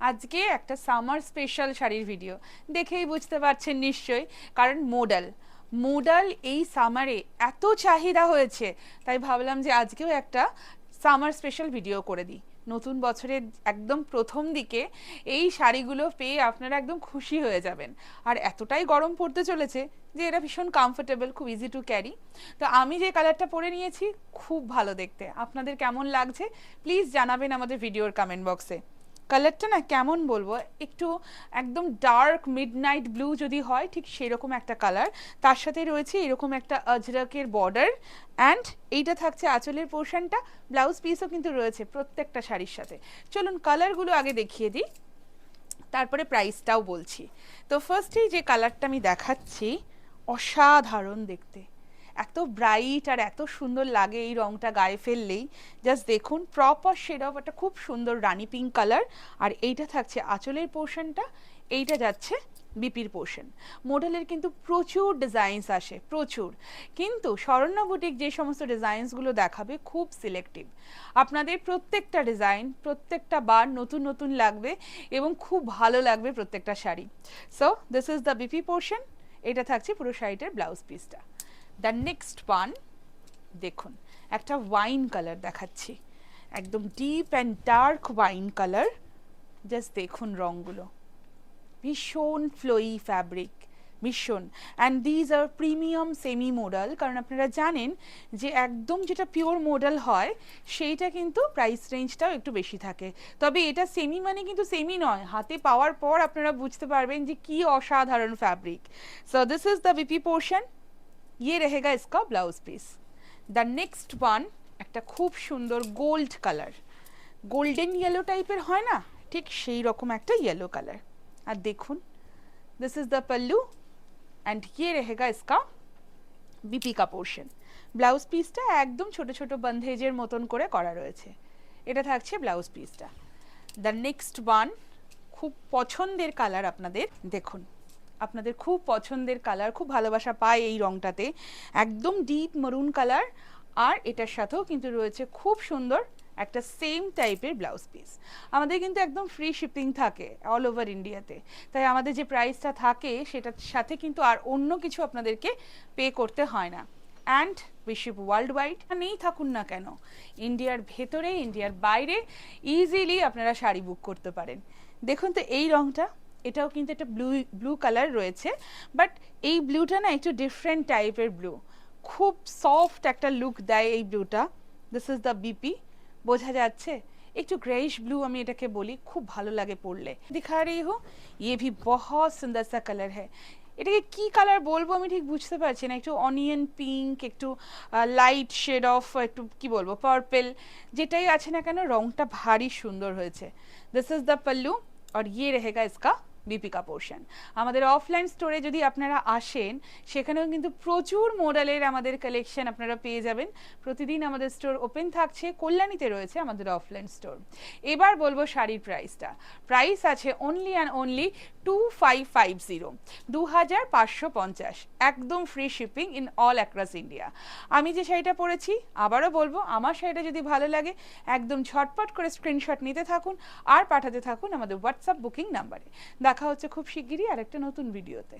আজকে একটা summer special শাড়ির ভিডিও দেখেই বুঝতে পারছেন নিশ্চয়ই, কারণ মোডাল এই সামারে এত চাহিদা হয়েছে, তাই ভাবলাম যে আজকেও একটা সামার স্পেশাল ভিডিও করে দিই। নতুন বছরের একদম প্রথম দিকে এই শাড়িগুলো পেয়ে আপনারা একদম খুশি হয়ে যাবেন। আর এতটাই গরম পড়তে চলেছে যে এরা ভীষণ কমফোর্টেবল, খুব ইজি টু ক্যারি। তো আমি যে কালারটা পরে নিয়েছি খুব ভালো দেখতে, আপনাদের কেমন লাগছে প্লিজ জানাবেন আমাদের ভিডিওর কমেন্ট বক্সে। কালারটা না কেমন বলবো, একটু একদম ডার্ক মিডনাইট ব্লু যদি হয় ঠিক সেরকম একটা কালার, তার সাথে রয়েছে এরকম একটা আজরাকের বর্ডার অ্যান্ড এইটা থাকছে আঁচলের পোর্শনটা। ব্লাউজ পিসও কিন্তু রয়েছে প্রত্যেকটা শাড়ির সাথে। চলুন কালারগুলো আগে দেখিয়ে দিই, তারপরে প্রাইসটাও বলছি। তো ফার্স্টেই যে কালারটা আমি দেখাচ্ছি, অসাধারণ দেখতে, এত ব্রাইট আর এত সুন্দর লাগে এই রংটা গায়ে ফেললেই। জাস্ট দেখুন, প্রপার শেড অফ একটা খুব সুন্দর রানি পিঙ্ক কালার। আর এইটা থাকছে আঁচলের পোর্শনটা, এইটা যাচ্ছে বিপির পোর্শন। মডেলের কিন্তু প্রচুর ডিজাইনস আসে, প্রচুর। কিন্তু শরণ্যা বুটিক যে সমস্ত ডিজাইনসগুলো দেখাবে খুব সিলেক্টিভ। আপনাদের প্রত্যেকটা ডিজাইন প্রত্যেকটা বার নতুন নতুন লাগবে এবং খুব ভালো লাগবে প্রত্যেকটা sari. So this is the BP portion, এটা থাকছে পুরো শাড়িটার ব্লাউজ পিসটা। দ্য নেক্সট ওয়ান দেখুন, একটা ওয়াইন কালার দেখাচ্ছি, একদম deep and dark wine colour. Just দেখুন রঙগুলো, ভীষণ ফ্লোয়ি ফ্যাব্রিক, ভীষণ। And these are premium semi modal, কারণ আপনারা জানেন যে একদম যেটা পিওর মোডাল হয় সেইটা কিন্তু প্রাইস রেঞ্জটাও একটু বেশি থাকে। তবে এটা সেমি মানে কিন্তু সেমি নয়, হাতে পাওয়ার পর আপনারা বুঝতে পারবেন যে কি অসাধারণ fabric. So this is the BP portion, ये रहेगा इसका blouse piece. The next one একটা খুব সুন্দর গোল্ড কালার, গোল্ডেন ইয়েলো টাইপের হয় না, ঠিক সেই রকম একটা ইয়েলো কালার। আর দেখুন, this is the pallu and ये रहेगा इसका বিপি কা পোর্শন। ব্লাউজ পিসটা একদম ছোট ছোট বন্ধেজের মতন করে করা রয়েছে, এটা থাকছে ব্লাউজ পিসটা। দ্য নেক্সট ওয়ান খুব পছন্দের কালার আপনাদের, দেখুন আপনাদের খুব পছন্দের কালার, খুব ভালোবাসা পায় এই রংটাতে, একদম ডিপ মরুন কালার। আর এটার সাথেও কিন্তু রয়েছে খুব সুন্দর একটা সেম টাইপের ব্লাউজ পিস। আমাদের কিন্তু একদম ফ্রি শিপিং থাকে অল ওভার ইন্ডিয়াতে, তাই আমাদের যে প্রাইসটা থাকে সেটার সাথে কিন্তু আর অন্য কিছু আপনাদেরকে পে করতে হয় না। And we ship world wide, নেই থাকুন না কেন, ইন্ডিয়ার ভেতরে ইন্ডিয়ার বাইরে ইজিলি আপনারা শাড়ি বুক করতে পারেন। দেখুন তো এই রংটা, এটাও কিন্তু একটা ব্লু কালার রয়েছে, বাট এই ব্লুটা না একটু ডিফারেন্ট টাইপের ব্লু, খুব সফট একটা লুক দেয় এই ব্লুটা। দিস ইজ দ্য বিপি, বোঝা যাচ্ছে একটু গ্রেইশ ব্লু আমি এটাকে বলি, খুব ভালো লাগে পরলে। দিখা রही हूँ, ये भी बहुत सुंदर सा कलर है। এটাকে কি কালার বলবো আমি ঠিক বুঝতে পারছি না, একটু অনিয়ন পিঙ্ক, একটু লাইট শেড অফ, একটু কি বলবো পার্পল, যেটাই আছে না কেন রংটা ভারী সুন্দর হয়েছে। দিস ইজ দ্য পল্লু और ये रहेगा इसका দীপিকা পোর্শন। আমাদের অফলাইন স্টোরে যদি আপনারা আসেন সেখানেও কিন্তু প্রচুর মডেলের আমাদের কালেকশন আপনারা পেয়ে যাবেন। প্রতিদিন আমাদের স্টোর ওপেন থাকছে, কল্যাণীতে রয়েছে আমাদের অফলাইন স্টোর। এবার বলবো শাড়ির প্রাইসটা। প্রাইস আছে অনলি অ্যান্ড অনলি 2550, 2550, একদম free shipping in all across India. আমি যে শাড়িটা পরেছি আবারও বলবো, আমার শাড়িটা যদি ভালো লাগে একদম ঝটপট করে স্ক্রিনশট নিতে থাকুন আর পাঠাতে থাকুন আমাদের হোয়াটসঅ্যাপ বুকিং নাম্বারে। দেখা হচ্ছে খুব শিগগিরই আরেকটা নতুন ভিডিওতে।